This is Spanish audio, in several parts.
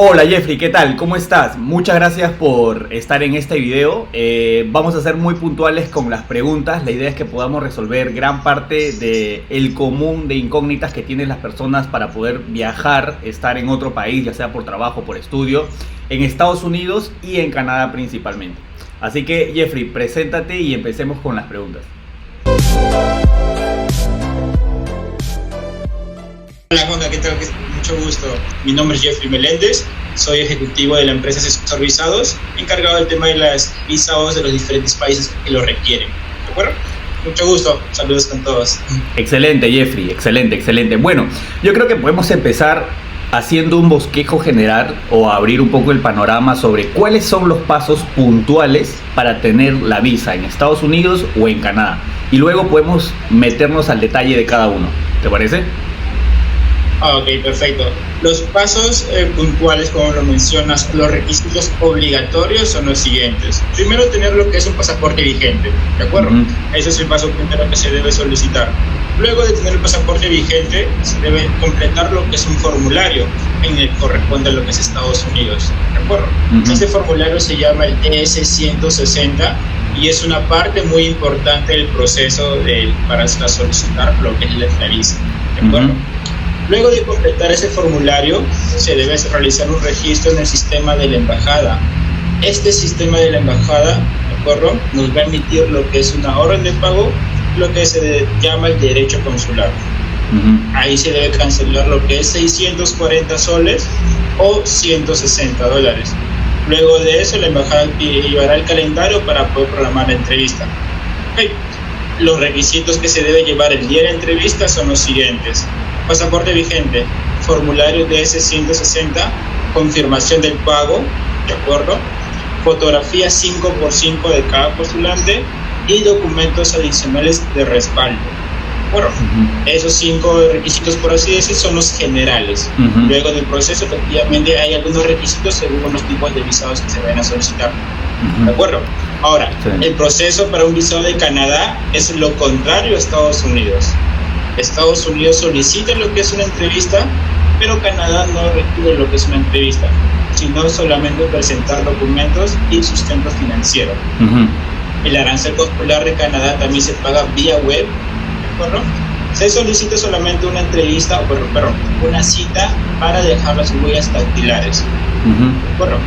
Hola Jeffrey, ¿qué tal? ¿Cómo estás? Muchas gracias por estar en este video. Vamos a ser muy puntuales con las preguntas. La idea es que podamos resolver gran parte del común de incógnitas que tienen las personas para poder viajar, estar en otro país, ya sea por trabajo, por estudio, en Estados Unidos y en Canadá principalmente. Así que Jeffrey, preséntate y empecemos con las preguntas. Hola Juanca, ¿qué tal? Mucho gusto. Mi nombre es Jeffrey Meléndez, soy ejecutivo de la empresa Asesor Visados, encargado del tema de los visados de los diferentes países que lo requieren. ¿De acuerdo? Mucho gusto, saludos con todos. Excelente Jeffrey, excelente. Bueno, yo creo que podemos empezar haciendo un bosquejo general o abrir un poco el panorama sobre cuáles son los pasos puntuales para tener la visa en Estados Unidos o en Canadá. Y luego podemos meternos al detalle de cada uno. ¿Te parece? Ok, perfecto. Los pasos puntuales, como lo mencionas, los requisitos obligatorios son los siguientes. Primero, tener lo que es un pasaporte vigente, ¿de acuerdo? Ese es el paso primero que se debe solicitar. Luego de tener el pasaporte vigente, se debe completar lo que es un formulario en el que corresponde a lo que es Estados Unidos, ¿de acuerdo? Este formulario se llama el ES-160 y es una parte muy importante del proceso para solicitar lo que es la visa, ¿de acuerdo? Luego de completar ese formulario, se debe realizar un registro en el sistema de la embajada. Este sistema de la embajada, ¿de acuerdo?, nos va a emitir lo que es una orden de pago, lo que se llama el derecho consular. Ahí se debe cancelar lo que es 640 soles o $160. Luego de eso, la embajada llevará el calendario para poder programar la entrevista. Okay. Los requisitos que se debe llevar el día de la entrevista son los siguientes: pasaporte vigente, formulario de ES-160, confirmación del pago, ¿de acuerdo? Fotografía 5x5 de cada postulante y documentos adicionales de respaldo. Bueno, esos 5 requisitos, por así decir, son los generales. Luego del proceso, efectivamente, hay algunos requisitos según los tipos de visados que se vayan a solicitar. ¿De acuerdo? Ahora, el proceso para un visado de Canadá es lo contrario a Estados Unidos. Estados Unidos solicita lo que es una entrevista, pero Canadá no requiere lo que es una entrevista, sino solamente presentar documentos y sustento financiero. El arancel consular de Canadá también se paga vía web, ¿de acuerdo? Se solicita solamente una entrevista, una cita para dejar las huellas dactilares, ¿de acuerdo?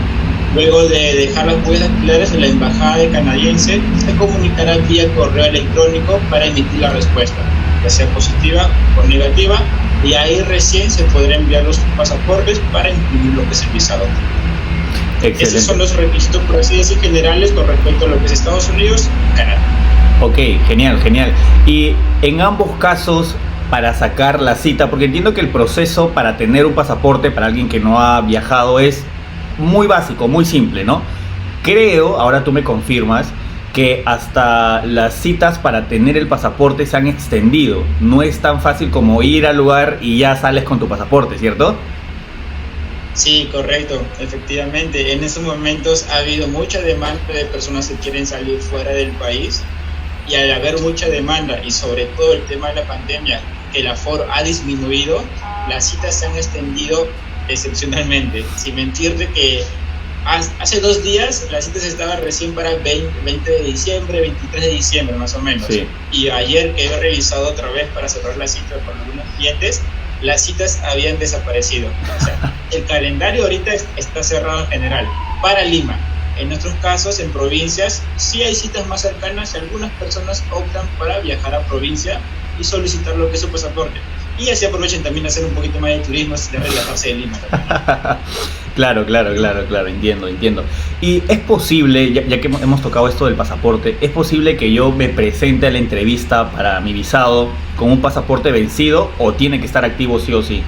Luego de dejar las huellas dactilares, la embajada canadiense se comunicará vía correo electrónico para emitir la respuesta, ya sea positiva o negativa, y ahí recién se podrán enviar los pasaportes para incluir lo que es el visado. Excelente. Esos son los requisitos, por así decir, generales con respecto a lo que es Estados Unidos y Canadá. Ok, genial. Y en ambos casos, para sacar la cita, porque entiendo que el proceso para tener un pasaporte para alguien que no ha viajado es muy básico, muy simple, ¿no? Creo, ahora tú me confirmas, que hasta las citas para tener el pasaporte se han extendido. No es tan fácil como ir al lugar y ya sales con tu pasaporte, ¿cierto? Sí, correcto, efectivamente. En estos momentos ha habido mucha demanda de personas que quieren salir fuera del país, y al haber mucha demanda y sobre todo el tema de la pandemia, que el aforo ha disminuido, las citas se han extendido excepcionalmente. Sin mentirte que hace 2 días las citas estaban recién para 20 de diciembre, 23 de diciembre más o menos. Sí. Y ayer que he revisado otra vez para cerrar la cita con algunos clientes, las citas habían desaparecido. O sea, el calendario ahorita está cerrado en general para Lima. En nuestros casos, en provincias, sí hay citas más cercanas y algunas personas optan para viajar a provincia y solicitar lo que es su pasaporte. Y así aprovechen también a hacer un poquito más de turismo de relajarse de Lima también. Claro, entiendo. Y es posible, ya que hemos tocado esto del pasaporte, ¿es posible que yo me presente a la entrevista para mi visado con un pasaporte vencido o tiene que estar activo sí o sí?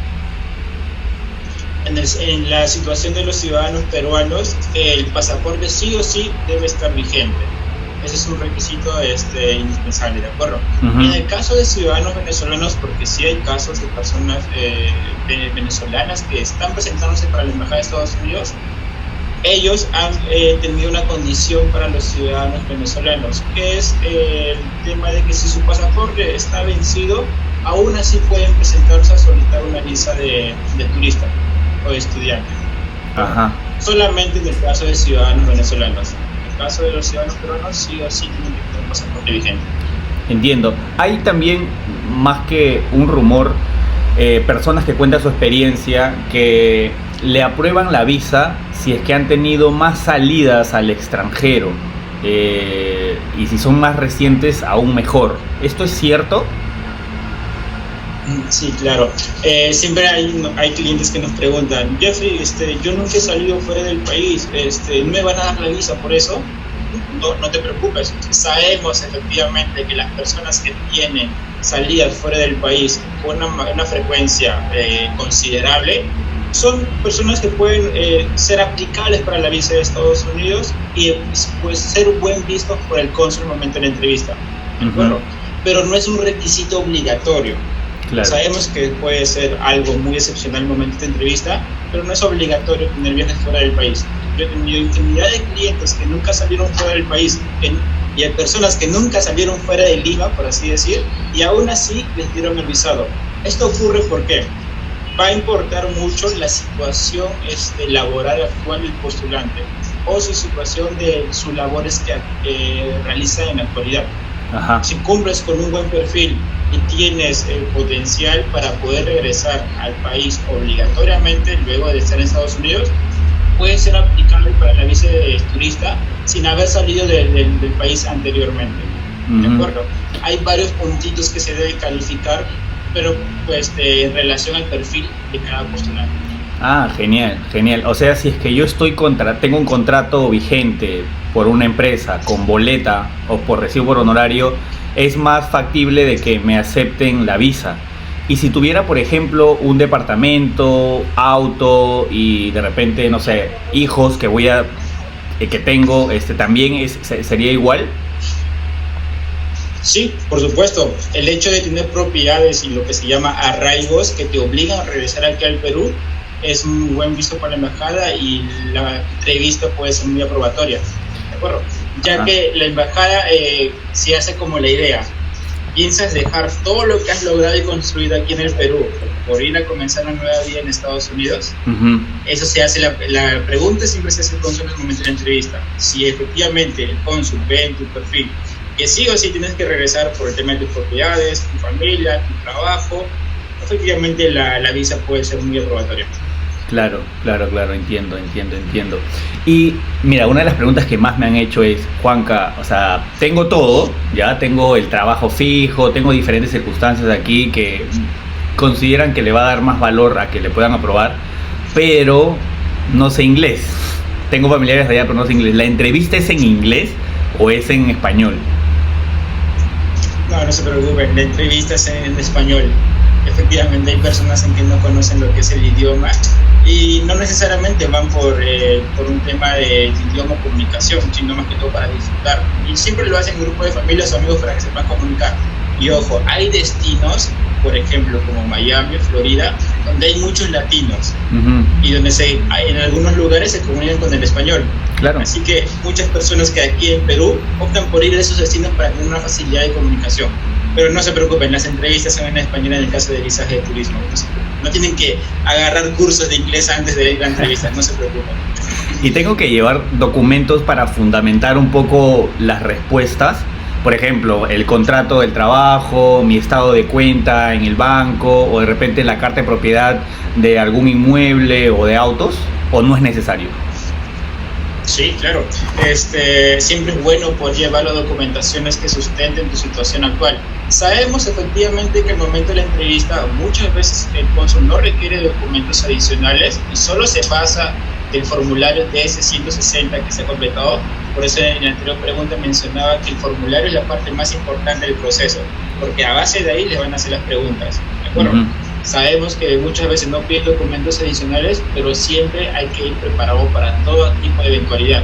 En la situación de los ciudadanos peruanos, el pasaporte sí o sí debe estar vigente. Ese es un requisito indispensable, ¿de acuerdo? En el caso de ciudadanos venezolanos, porque sí hay casos de personas venezolanas que están presentándose para la Embajada de Estados Unidos, ellos han tenido una condición para los ciudadanos venezolanos, que es el tema de que si su pasaporte está vencido, aún así pueden presentarse a solicitar una visa de turista o de estudiante. Ajá. Solamente en el caso de ciudadanos venezolanos. En el caso de los ciudadanos peruanos, sí o sí tienen que tener un pasaporte vigente. Entiendo. Hay también, más que un rumor, personas que cuentan su experiencia que le aprueban la visa si es que han tenido más salidas al extranjero, y si son más recientes, aún mejor. ¿Esto es cierto? Sí, claro. Siempre hay clientes que nos preguntan, Jeffrey, yo nunca he salido fuera del país, ¿no me van a dar la visa por eso? No te preocupes. Sabemos efectivamente que las personas que tienen salidas fuera del país con una frecuencia considerable son personas que pueden ser aplicables para la visa de Estados Unidos y pues ser buen vistos por el cónsul en el momento de la entrevista. Bueno, pero no es un requisito obligatorio. Claro. Sabemos que puede ser algo muy excepcional en el momento de entrevista, pero no es obligatorio tener viajes fuera del país. Yo he tenido infinidad de clientes que nunca salieron fuera del país y hay personas que nunca salieron fuera de Lima, por así decir, y aún así les dieron el visado. Esto ocurre porque va a importar mucho la situación laboral actual del postulante o su situación de sus labores que realiza en la actualidad. Ajá. Si cumples con un buen perfil y tienes el potencial para poder regresar al país obligatoriamente luego de estar en Estados Unidos, puede ser aplicable para la visa de turista sin haber salido del país anteriormente. ¿De acuerdo? Hay varios puntitos que se deben calificar, pero pues en relación al perfil de cada postulante. Ah, genial, genial. O sea, si es que yo tengo un contrato vigente por una empresa con boleta o por recibo por honorario, es más factible de que me acepten la visa. Y si tuviera, por ejemplo, un departamento, auto y de repente, no sé, hijos que tengo, también sería igual. Sí, por supuesto. El hecho de tener propiedades y lo que se llama arraigos que te obligan a regresar aquí al Perú es muy buen visto para la embajada y la entrevista puede ser muy aprobatoria. ¿De acuerdo? Ya que la embajada se hace como la idea. Piensas dejar todo lo que has logrado y construido aquí en el Perú por ir a comenzar una nueva vida en Estados Unidos. Eso se hace, la pregunta siempre se hace al cónsul en el momento de la entrevista. Si efectivamente el cónsul ve en tu perfil que sí o sí tienes que regresar por el tema de tus propiedades, tu familia, tu trabajo, efectivamente la visa puede ser muy aprobatoria. Claro, entiendo. Y mira, una de las preguntas que más me han hecho es, Juanca, o sea, tengo todo, ya tengo el trabajo fijo, tengo diferentes circunstancias aquí que consideran que le va a dar más valor a que le puedan aprobar, pero no sé inglés. Tengo familiares allá, pero no sé inglés. ¿La entrevista es en inglés o es en español? No se preocupen, la entrevista es en español. Efectivamente hay personas en que no conocen lo que es el idioma y no necesariamente van por un tema de idioma o comunicación, sino más que todo para disfrutar. Y siempre lo hacen en grupo de familias o amigos para que se puedan comunicar. Y ojo, hay destinos, por ejemplo, como Miami, Florida, donde hay muchos latinos y donde en algunos lugares se comunican con el español. Claro. Así que muchas personas que aquí en Perú optan por ir a esos destinos para tener una facilidad de comunicación. Pero no se preocupen, las entrevistas son en español en el caso de visaje de turismo. No tienen que agarrar cursos de inglés antes de ir a la entrevista, no se preocupen. Y tengo que llevar documentos para fundamentar un poco las respuestas. Por ejemplo, el contrato del trabajo, mi estado de cuenta en el banco o de repente la carta de propiedad de algún inmueble o de autos, ¿o no es necesario? Sí, claro. Siempre es bueno poder llevar las documentaciones que sustenten tu situación actual. Sabemos efectivamente que al momento de la entrevista muchas veces el cónsul no requiere documentos adicionales y solo se basa del formulario DS-160 que se ha completado. Por eso en la anterior pregunta mencionaba que el formulario es la parte más importante del proceso, porque a base de ahí les van a hacer las preguntas. ¿De acuerdo? Sabemos que muchas veces no piden documentos adicionales, pero siempre hay que ir preparado para todo tipo de eventualidad,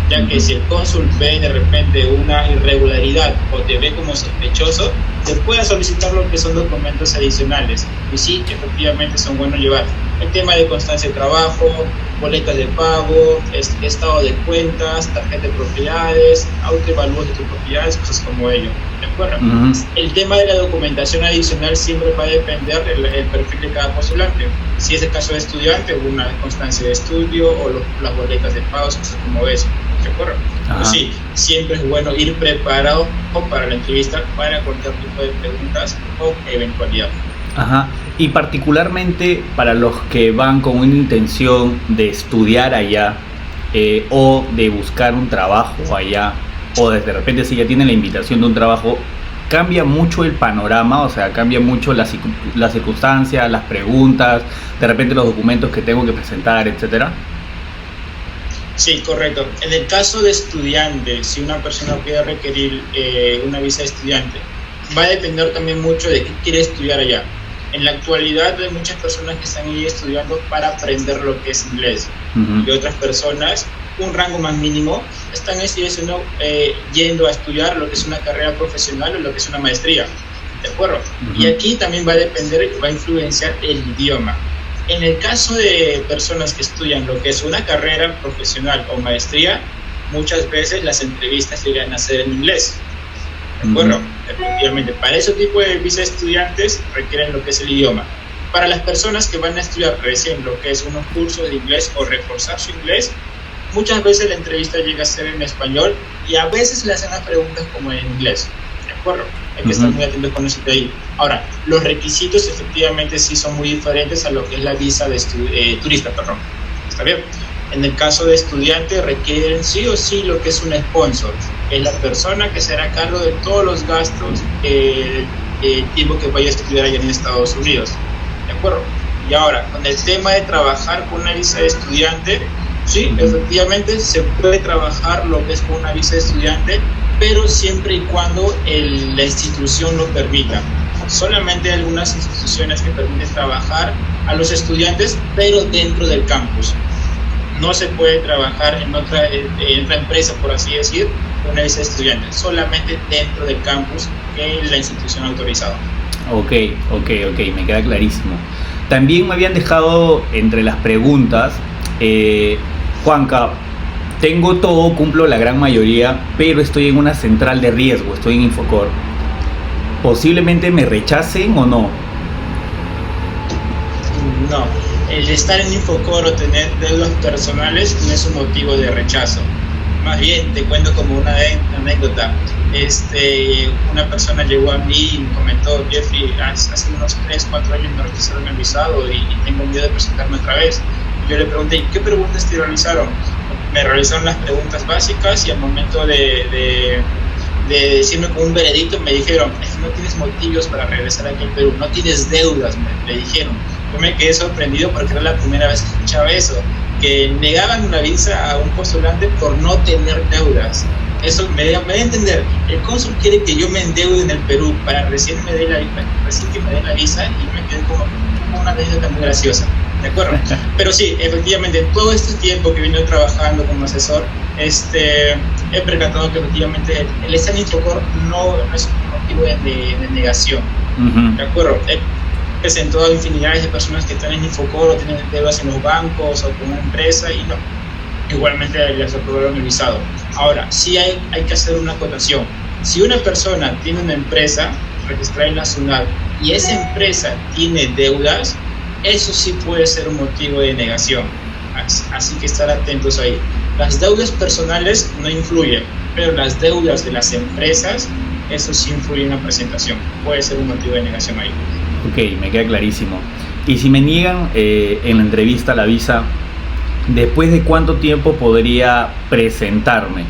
ya que si el cónsul ve de repente una irregularidad o te ve como sospechoso, te puede solicitar lo que son documentos adicionales, y sí, efectivamente son buenos llevar. El tema de constancia de trabajo, boletas de pago, estado de cuentas, tarjeta de propiedades, autoevalúos de tus propiedades, cosas como ello. ¿De acuerdo? El tema de la documentación adicional siempre va a depender del perfil de cada postulante. Si es el caso de estudiante, una constancia de estudio o las boletas de pago, cosas como eso. ¿De acuerdo? Pero sí, siempre es bueno ir preparado para la entrevista para cualquier tipo de preguntas o eventualidad. Ajá. Y particularmente para los que van con una intención de estudiar allá o de buscar un trabajo allá, o de repente si ya tienen la invitación de un trabajo, cambia mucho el panorama, o sea, cambia mucho las circunstancias, las preguntas, de repente los documentos que tengo que presentar, etcétera. Sí, correcto. En el caso de estudiante, si una persona puede requerir una visa de estudiante, va a depender también mucho de qué quiere estudiar allá. En la actualidad hay muchas personas que están ahí estudiando para aprender lo que es inglés. Y otras personas, un rango más mínimo, están yendo a estudiar lo que es una carrera profesional o lo que es una maestría. ¿De acuerdo? Y aquí también va a depender, va a influenciar el idioma. En el caso de personas que estudian lo que es una carrera profesional o maestría, muchas veces las entrevistas llegan a ser en inglés. ¿De acuerdo? Efectivamente, para ese tipo de visa de estudiantes requieren lo que es el idioma. Para las personas que van a estudiar recién lo que es unos cursos de inglés o reforzar su inglés, muchas veces la entrevista llega a ser en español y a veces le hacen las preguntas como en inglés. ¿De acuerdo? Hay que estar muy atentos con eso de ahí. Ahora, los requisitos efectivamente sí son muy diferentes a lo que es la visa de turista, perdón. ¿Está bien? En el caso de estudiante requieren sí o sí lo que es un sponsor, que es la persona que será a cargo de todos los gastos tiempo que vaya a estudiar allá en Estados Unidos. ¿De acuerdo? Y ahora, con el tema de trabajar con una visa de estudiante, sí, efectivamente se puede trabajar lo que es con una visa de estudiante, pero siempre y cuando la institución lo permita. Solamente hay algunas instituciones que permiten trabajar a los estudiantes, pero dentro del campus. No se puede trabajar en otra empresa, por así decir, con una visa de estudiante, solamente dentro del campus que es la institución autorizada. Ok, me queda clarísimo. También me habían dejado entre las preguntas, Juanca, tengo todo, cumplo la gran mayoría, pero estoy en una central de riesgo, estoy en Infocor. ¿Posiblemente me rechacen o no? No, el estar en Infocor o tener deudas personales no es un motivo de rechazo. Más bien, te cuento como una anécdota. Una persona llegó a mí y me comentó: Jeffrey, hace unos 3-4 años me rechazaron el visado y tengo miedo de presentarme otra vez. Yo le pregunté: ¿qué preguntas te realizaron? Me realizaron las preguntas básicas y al momento de decirme con un veredicto me dijeron: es que no tienes motivos para regresar aquí al Perú, no tienes deudas, me dijeron. Yo me quedé sorprendido porque era la primera vez que escuchaba eso, que negaban una visa a un postulante por no tener deudas. Eso me da a entender, el cónsul quiere que yo me endeude en el Perú para recién que me dé la visa, y me quedé como una anécdota muy graciosa. ¿De acuerdo? Pero sí, efectivamente, todo este tiempo que vine trabajando como asesor, he percatado que efectivamente el estar en Infocor no es un motivo de negación. ¿De acuerdo? He presentado infinidades de personas que están en Infocor o tienen deudas en los bancos o con una empresa y no, igualmente les aprobaron el visado. Ahora, sí hay que hacer una acotación. Si una persona tiene una empresa registrada en la SUNAT y esa empresa tiene deudas, eso sí puede ser un motivo de negación, así que estar atentos ahí. Las deudas personales no influyen, pero las deudas de las empresas, eso sí influye en la presentación, puede ser un motivo de negación ahí. Ok, me queda clarísimo. Y si me niegan en la entrevista la visa, ¿después de cuánto tiempo podría presentarme?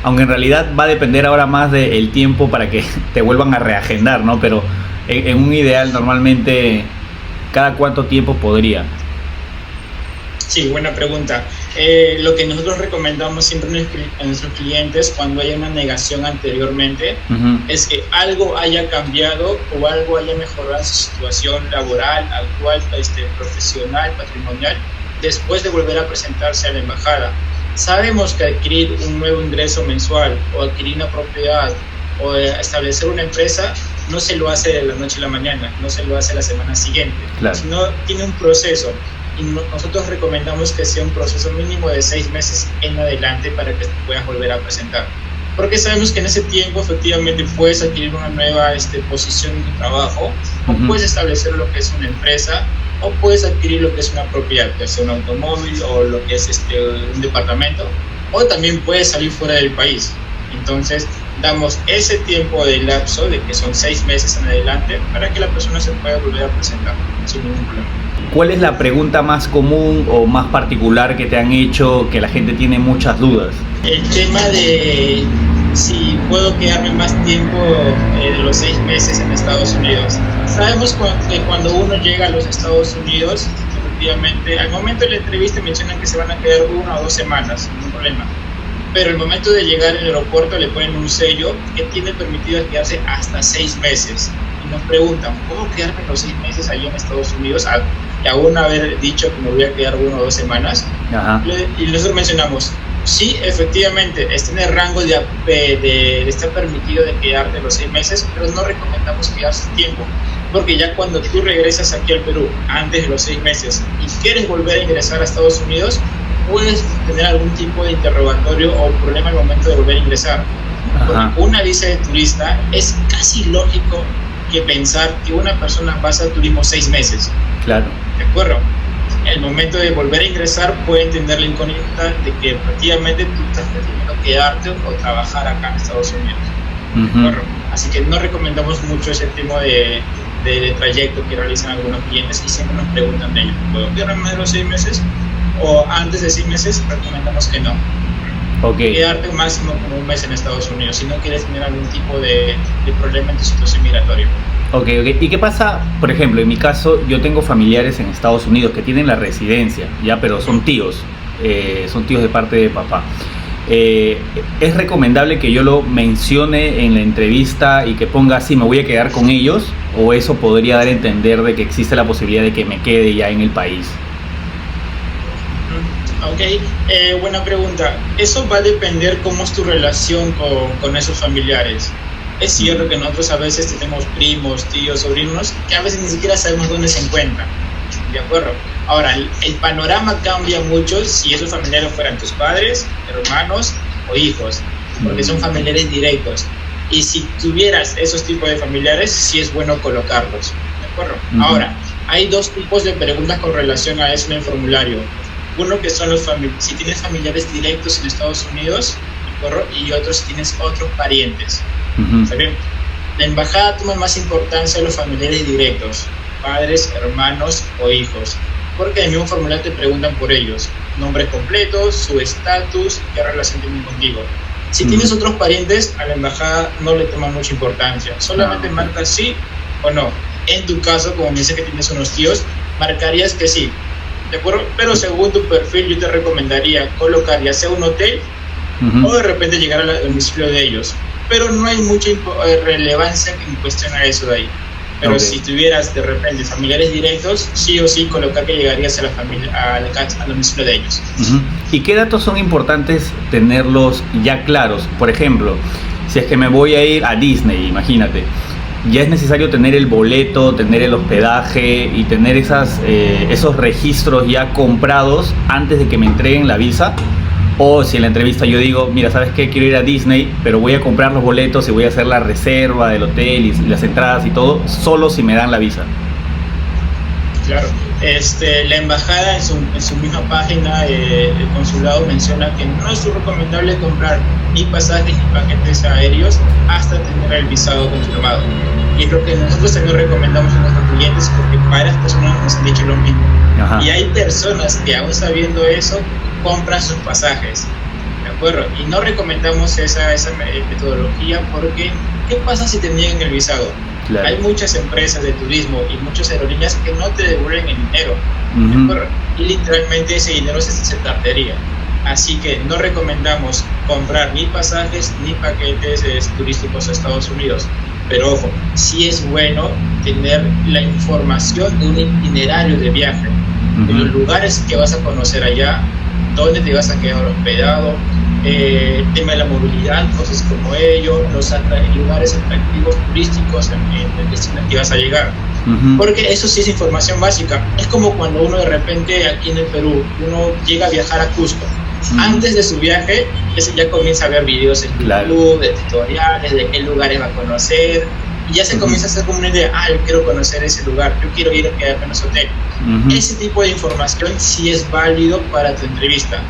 Aunque en realidad va a depender ahora más del tiempo para que te vuelvan a reagendar, ¿no? Pero en un ideal normalmente, ¿cada cuánto tiempo podría? Sí, buena pregunta. Lo que nosotros recomendamos siempre a nuestros clientes cuando haya una negación anteriormente es que algo haya cambiado o algo haya mejorado en su situación laboral, actual, profesional, patrimonial, después de volver a presentarse a la embajada. Sabemos que adquirir un nuevo ingreso mensual o adquirir una propiedad o establecer una empresa no se lo hace de la noche a la mañana, no se lo hace la semana siguiente, claro, sino tiene un proceso. y nosotros recomendamos que sea un proceso mínimo de 6 meses en adelante para que te puedas volver a presentar. Porque sabemos que en ese tiempo efectivamente puedes adquirir una nueva posición en tu trabajo, o puedes establecer lo que es una empresa, o puedes adquirir lo que es una propiedad, ya sea un automóvil o lo que es un departamento, o también puedes salir fuera del país. Entonces damos ese tiempo de lapso de que son 6 meses en adelante para que la persona se pueda volver a presentar sin ningún problema. ¿Cuál es la pregunta más común o más particular que te han hecho que la gente tiene muchas dudas? El tema de si puedo quedarme más tiempo de los 6 meses en Estados Unidos. Sabemos que cuando uno llega a los Estados Unidos, efectivamente, al momento de la entrevista mencionan que se van a quedar 1 o 2 semanas, no hay problema. Pero al momento de llegar al aeropuerto le ponen un sello que tiene permitido quedarse hasta 6 meses. Y nos preguntan, ¿puedo quedarme los 6 meses allí en Estados Unidos? Y aún haber dicho que me voy a quedar 1 o 2 semanas. Ajá. Y nosotros mencionamos, sí, efectivamente, está en el rango de estar permitido de quedarte los 6 meses, pero no recomendamos quedarse tiempo, porque ya cuando tú regresas aquí al Perú antes de los 6 meses y quieres volver a ingresar a Estados Unidos, puedes tener algún tipo de interrogatorio o problema al momento de volver a ingresar. Porque una visa de turista es casi lógico que pensar que una persona va a hacer turismo 6 meses. Claro. ¿De acuerdo? El momento de volver a ingresar pueden tener la incógnita de que efectivamente tú estás prefiriendo quedarte o trabajar acá en Estados Unidos. Así que no recomendamos mucho ese tipo de trayecto que realizan algunos clientes y siempre nos preguntan de ello. ¿Puedo quedarme más de los 6 meses? O antes de 6 meses recomendamos que no. Okay. Quedarte máximo como 1 mes en Estados Unidos si no quieres tener algún tipo de problema en tu situación migratoria. Ok. ¿Y qué pasa, por ejemplo, en mi caso, yo tengo familiares en Estados Unidos que tienen la residencia, ya, pero son tíos de parte de papá. ¿Es recomendable que yo lo mencione en la entrevista y que ponga así, me voy a quedar con ellos? ¿O eso podría dar a entender de que existe la posibilidad de que me quede ya en el país? Ok, buena pregunta. Eso va a depender cómo es tu relación con esos familiares. Es cierto que nosotros a veces tenemos primos, tíos, sobrinos, que a veces ni siquiera sabemos dónde se encuentran. ¿De acuerdo? Ahora, el panorama cambia mucho si esos familiares fueran tus padres, hermanos o hijos, porque son familiares directos. Y si tuvieras esos tipos de familiares, sí es bueno colocarlos. ¿De acuerdo? Ahora, hay 2 tipos de preguntas con relación a eso en el formulario. Uno que son si tienes familiares directos en Estados Unidos, ¿de acuerdo? Y otro si tienes otros parientes. ¿Está bien? La embajada toma más importancia a los familiares directos, padres, hermanos o hijos, porque en el mismo formulario te preguntan por ellos, nombres completos, su estatus, qué relación tienen contigo. Si tienes otros parientes, a la embajada no le toma mucha importancia, solamente marca sí o no. En tu caso, como me dices que tienes unos tíos, marcarías que sí, ¿de acuerdo? Pero según tu perfil yo te recomendaría colocar ya sea un hotel o de repente llegar al domicilio de ellos. Pero no hay mucha relevancia en cuestión a eso de ahí. Pero si tuvieras de repente familiares directos, sí o sí colocar que llegarías a la familia, al domicilio de ellos. ¿Y qué datos son importantes tenerlos ya claros? Por ejemplo, si es que me voy a ir a Disney, imagínate, ya es necesario tener el boleto, tener el hospedaje y tener esos registros ya comprados antes de que me entreguen la visa. O si en la entrevista yo digo, mira, ¿sabes qué? Quiero ir a Disney, pero voy a comprar los boletos y voy a hacer la reserva del hotel y las entradas y todo, solo si me dan la visa. Claro. La embajada en su misma página, el consulado menciona que no es recomendable comprar ni pasajes ni paquetes aéreos hasta tener el visado confirmado. Y es lo que nosotros también recomendamos a nuestros clientes, porque varias personas nos han dicho lo mismo. Y hay personas que aún sabiendo eso, compran sus pasajes, ¿de acuerdo? Y no recomendamos esa metodología porque ¿qué pasa si te niegan el visado? Claro. Hay muchas empresas de turismo y muchas aerolíneas que no te devuelven el dinero, ¿de acuerdo? Y literalmente ese dinero se hace cartería. Así que no recomendamos comprar ni pasajes ni paquetes turísticos a Estados Unidos. Pero ojo, sí es bueno tener la información de un itinerario de viaje, de los lugares que vas a conocer allá, dónde te vas a quedar hospedado, tema de la movilidad, cosas como ello, los lugares atractivos turísticos en el destino que vas a llegar. Porque eso sí es información básica. Es como cuando uno de repente aquí en el Perú, uno llega a viajar a Cusco. Antes de su viaje, ya comienza a ver videos en YouTube, de tutoriales, de qué lugares va a conocer, y ya se comienza a hacer como una idea, yo quiero conocer ese lugar, yo quiero ir a quedarme en ese hotel. Ese tipo de información sí es válido para tu entrevista.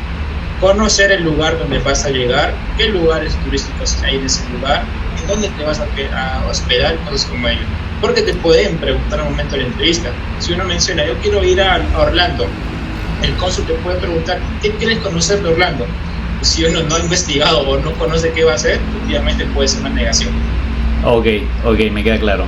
Conocer el lugar donde vas a llegar, qué lugares turísticos hay en ese lugar, en dónde te vas a hospedar, cosas como ello. Porque te pueden preguntar al momento de la entrevista. Si uno menciona, yo quiero ir a Orlando, el cónsul te puede preguntar, ¿qué quieres conocer de Orlando? Si uno no ha investigado o no conoce qué va a hacer, efectivamente puede ser una negación. Ok, me queda claro.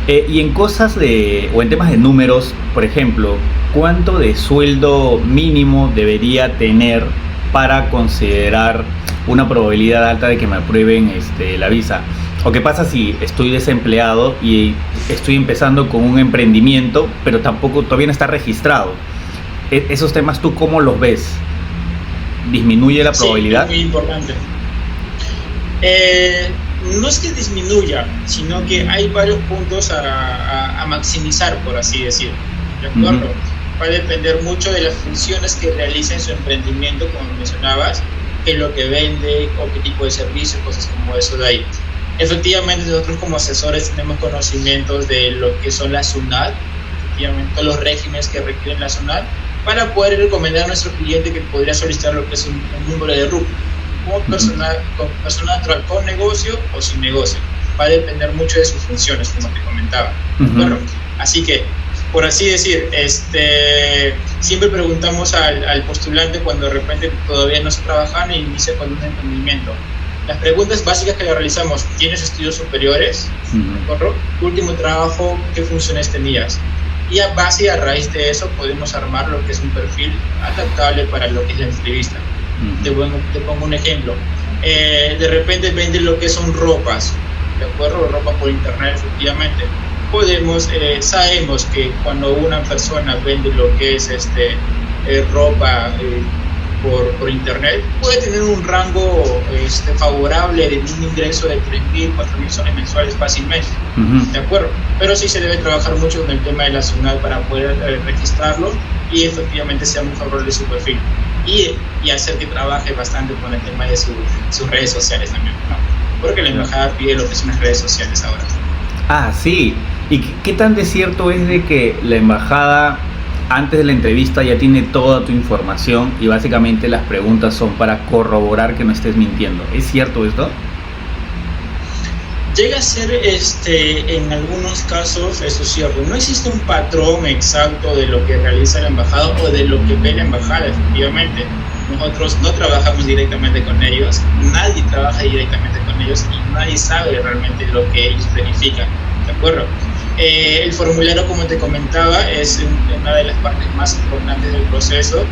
Y en o en temas de números, por ejemplo, ¿cuánto de sueldo mínimo debería tener para considerar una probabilidad alta de que me aprueben la visa? ¿O qué pasa si estoy desempleado y estoy empezando con un emprendimiento, pero todavía no está registrado? Esos temas, ¿tú cómo los ves? ¿Disminuye la probabilidad? Sí, es muy importante. No es que disminuya, sino que hay varios puntos a maximizar, por así decirlo. ¿De acuerdo? Va a depender mucho de las funciones que realice en su emprendimiento, como mencionabas, qué es lo que vende o qué tipo de servicio, cosas como eso de ahí. Efectivamente, nosotros como asesores tenemos conocimientos de lo que son las SUNAT, efectivamente, los regímenes que requieren la SUNAT, para poder recomendar a nuestro cliente que podría solicitar lo que es un número de RUC, como persona natural con negocio o sin negocio. Va a depender mucho de sus funciones, como te comentaba. Bueno, así que, por así decir, siempre preguntamos al postulante cuando de repente todavía no está trabajando y inicia con un emprendimiento. Las preguntas básicas que le realizamos: ¿tienes estudios superiores? Último trabajo, ¿qué funciones tenías? Y a raíz de eso podemos armar lo que es un perfil adaptable para lo que es la entrevista. Te pongo un ejemplo. De repente vende lo que son ropas, ¿de acuerdo? Ropa por internet, efectivamente. Sabemos que cuando una persona vende lo que es ropa por internet, puede tener un rango favorable de un ingreso de 3.000, 4.000 soles mensuales fácilmente, ¿de acuerdo? Pero sí se debe trabajar mucho con el tema de la SUNAT para poder registrarlo y efectivamente sea muy favorable su perfil. Y hacer que trabaje bastante con el tema de sus redes sociales también, ¿no? Porque la embajada pide lo que son las redes sociales ahora. Sí. ¿Y qué tan de cierto es de que la embajada antes de la entrevista ya tiene toda tu información y básicamente las preguntas son para corroborar que no estés mintiendo? ¿Es cierto esto? Llega a ser en algunos casos, eso es cierto. No existe un patrón exacto de lo que realiza la embajada o de lo que ve la embajada, efectivamente. Nosotros no trabajamos directamente con ellos, nadie trabaja directamente con ellos y nadie sabe realmente lo que ellos verifican, ¿de acuerdo? El formulario, como te comentaba, es una de las partes más importantes del proceso,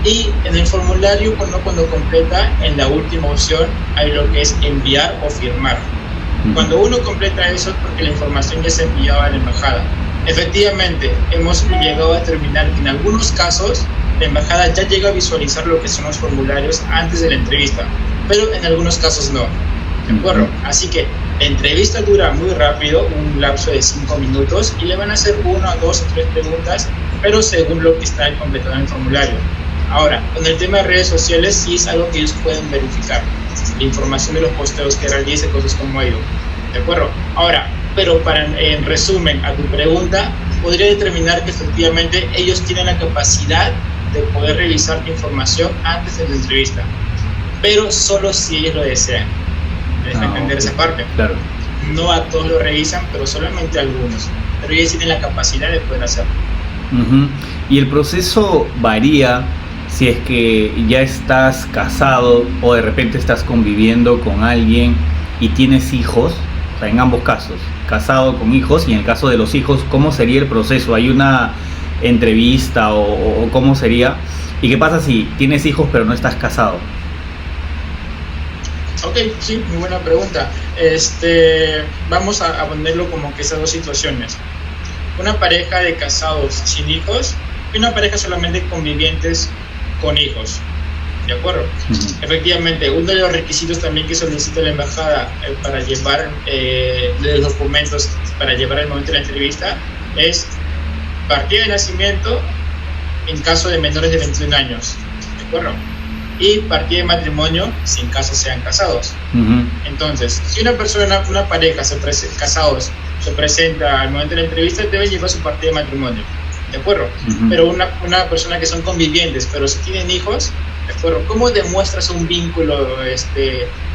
y en el formulario, cuando completa, en la última opción hay lo que es enviar o firmar. Cuando uno completa eso es porque la información ya se enviaba a la embajada. Efectivamente, hemos llegado a determinar que en algunos casos la embajada ya llega a visualizar lo que son los formularios antes de la entrevista, pero en algunos casos no. ¿De acuerdo? Así que la entrevista dura muy rápido, un lapso de 5 minutos, y le van a hacer 1, 2 o 3 preguntas, pero según lo que está completado en el formulario. Ahora, con el tema de redes sociales, sí es algo que ellos pueden verificar. La información de los posteos que realice, cosas como ello. ¿De acuerdo? Ahora, pero en resumen a tu pregunta, podría determinar que efectivamente ellos tienen la capacidad de poder revisar la información antes de la entrevista, pero solo si ellos lo desean. Debes entender esa parte. Claro. No a todos lo revisan, pero solamente a algunos. Pero ellos tienen la capacidad de poder hacerlo. Y el proceso varía si es que ya estás casado o de repente estás conviviendo con alguien y tienes hijos. O sea, en ambos casos, casado con hijos, y en el caso de los hijos, ¿cómo sería el proceso? ¿Hay una entrevista o cómo sería? ¿Y qué pasa si tienes hijos pero no estás casado? Ok, sí, muy buena pregunta. Vamos a ponerlo como que esas dos situaciones. Una pareja de casados sin hijos y una pareja solamente convivientes con hijos. ¿de acuerdo? Efectivamente, uno de los requisitos también que solicita la embajada para llevar los documentos, para llevar el momento de la entrevista, es partida de nacimiento en caso de menores de 21 años, ¿de acuerdo? Y partida de matrimonio si en caso sean casados. Entonces, si una pareja casados se presenta al momento de la entrevista, deben llevar su partida de matrimonio, ¿de acuerdo? Pero una persona que son convivientes, pero si tienen hijos, ¿de acuerdo? ¿Cómo demuestras un vínculo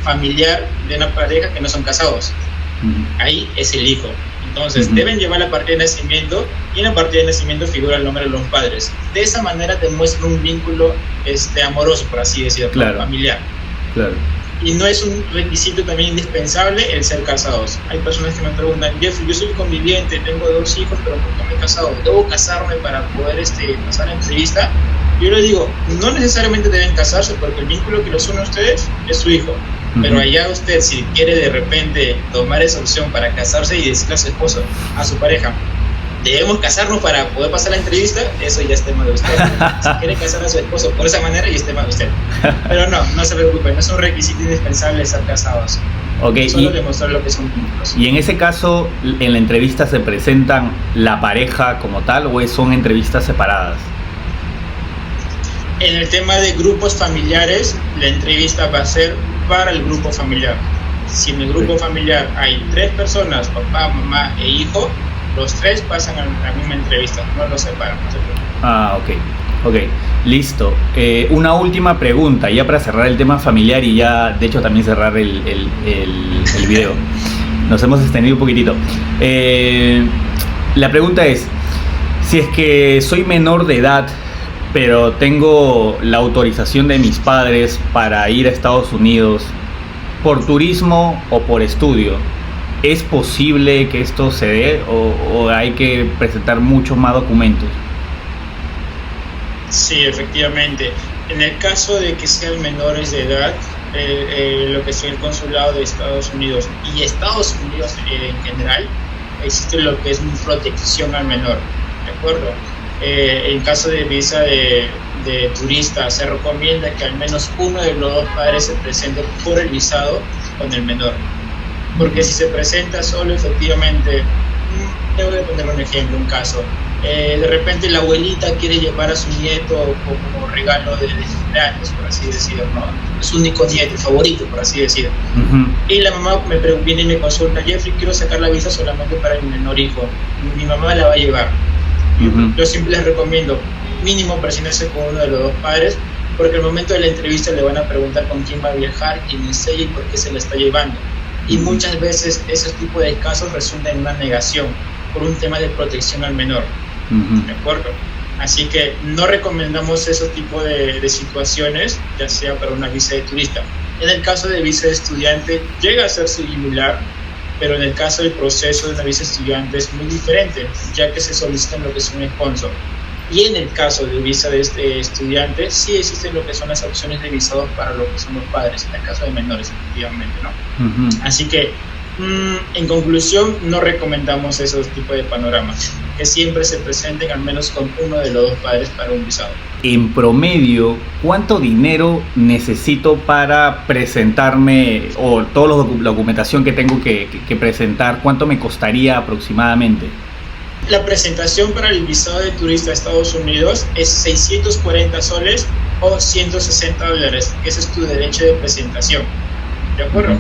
familiar de una pareja que no son casados? Ahí es el hijo. Entonces, deben llevar la partida de nacimiento y en la partida de nacimiento figura el nombre de los padres. De esa manera demuestran un vínculo amoroso, por así decirlo, claro, familiar. Claro. Y no es un requisito también indispensable el ser casados. Hay personas que me preguntan, Jeffrey, yo soy conviviente, tengo 2 hijos, pero ¿por qué me he casado? ¿Debo casarme para poder pasar la entrevista? Yo le digo, no necesariamente deben casarse porque el vínculo que los une a ustedes es su hijo. Pero allá usted, si quiere de repente tomar esa opción para casarse y decirle a su esposo, a su pareja, debemos casarnos para poder pasar la entrevista, eso ya es tema de usted. Si quiere casar a su esposo por esa manera, ya es tema de usted. Pero no se preocupe, no es un requisito indispensable estar casados. Okay, solo demostrar lo que son vínculos. Y en ese caso, ¿en la entrevista se presentan la pareja como tal o son entrevistas separadas? En el tema de grupos familiares, la entrevista va a ser para el grupo familiar. Si en el grupo familiar hay 3 personas, papá, mamá e hijo, los 3 pasan a la misma entrevista, no los separan. Ok, listo. Una última pregunta, ya para cerrar el tema familiar y ya, de hecho, también cerrar el video. Nos hemos extendido un poquitito. La pregunta es, si es que soy menor de edad, pero tengo la autorización de mis padres para ir a Estados Unidos por turismo o por estudio, ¿es posible que esto se dé o hay que presentar muchos más documentos? Sí, efectivamente. En el caso de que sean menores de edad, lo que es el consulado de Estados Unidos y Estados Unidos en general, existe lo que es una protección al menor, ¿de acuerdo? En caso de visa de turista, se recomienda que al menos uno de los 2 padres se presente por el visado con el menor. Porque si se presenta solo, efectivamente, te voy a poner un ejemplo, un caso. De repente la abuelita quiere llevar a su nieto como regalo de cumpleaños, por así decirlo, ¿no? Su único nieto, favorito, por así decirlo. Y la mamá viene y me consulta, Jeffrey, quiero sacar la visa solamente para mi menor hijo. Mi mamá la va a llevar. Yo siempre les recomiendo mínimo presionarse con uno de los 2 padres, porque al momento de la entrevista le van a preguntar con quién va a viajar, quién es ella y por qué se la está llevando. Y muchas veces ese tipo de casos resultan en una negación por un tema de protección al menor. ¿De acuerdo? Así que no recomendamos ese tipo de situaciones, ya sea para una visa de turista. En el caso de visa de estudiante llega a ser similar, pero en el caso del proceso de una visa estudiante es muy diferente, ya que se solicitan lo que es un sponsor. Y en el caso de visa de estudiante, sí existen lo que son las opciones de visados para lo que son los padres, en el caso de menores, efectivamente, ¿no? Así que, en conclusión, no recomendamos esos tipos de panoramas, que siempre se presenten al menos con uno de los 2 padres para un visado. En promedio, ¿cuánto dinero necesito para presentarme o toda la documentación que tengo que presentar? ¿Cuánto me costaría aproximadamente? La presentación para el visado de turista a Estados Unidos es 640 soles o $160, que ese es tu derecho de presentación, ¿de acuerdo?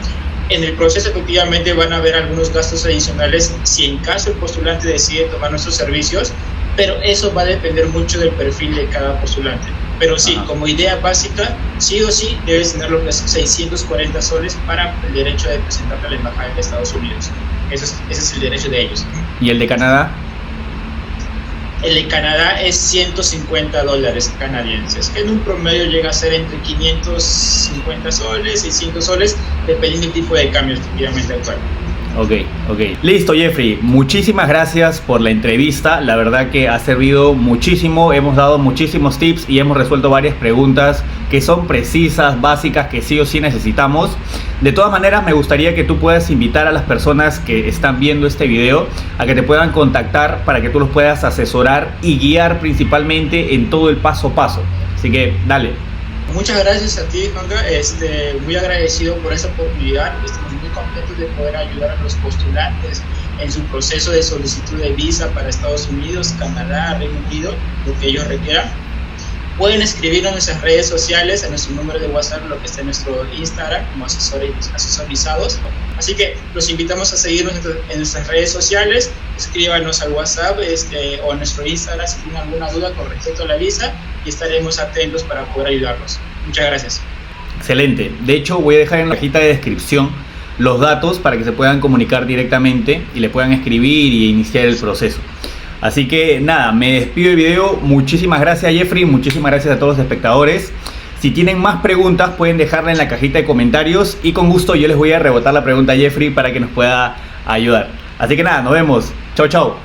En el proceso efectivamente van a haber algunos gastos adicionales si en caso el postulante decide tomar nuestros servicios, pero eso va a depender mucho del perfil de cada postulante. Pero sí, como idea básica, sí o sí debes tener lo que es 640 soles para el derecho de presentarte a la embajada de Estados Unidos. Ese es el derecho de ellos. ¿Y el de Canadá? El de Canadá es $150 canadienses, que en un promedio llega a ser entre 550 soles, 600 soles, dependiendo del tipo de cambio efectivamente actual. Ok. Listo, Jeffrey. Muchísimas gracias por la entrevista. La verdad que ha servido muchísimo. Hemos dado muchísimos tips y hemos resuelto varias preguntas que son precisas, básicas, que sí o sí necesitamos. De todas maneras, me gustaría que tú puedas invitar a las personas que están viendo este video a que te puedan contactar para que tú los puedas asesorar y guiar principalmente en todo el paso a paso. Así que, dale. Muchas gracias a ti, Juanca. Muy agradecido por esta oportunidad. Estamos muy contentos de poder ayudar a los postulantes en su proceso de solicitud de visa para Estados Unidos, Canadá, Reino Unido, lo que ellos requieran. Pueden escribirnos en nuestras redes sociales, a nuestro número de WhatsApp, lo que está en nuestro Instagram, como asesorizados. Así que los invitamos a seguirnos en nuestras redes sociales. Escríbanos al WhatsApp o a nuestro Instagram si tienen alguna duda con respecto a la visa y estaremos atentos para poder ayudarlos. Muchas gracias. Excelente. De hecho, voy a dejar en la cajita de descripción los datos para que se puedan comunicar directamente y le puedan escribir y iniciar el proceso. Así que nada, me despido del video. Muchísimas gracias, Jeffrey, muchísimas gracias a todos los espectadores. Si tienen más preguntas pueden dejarla en la cajita de comentarios y con gusto yo les voy a rebotar la pregunta a Jeffrey para que nos pueda ayudar. Así que nada, nos vemos. Chao, chao.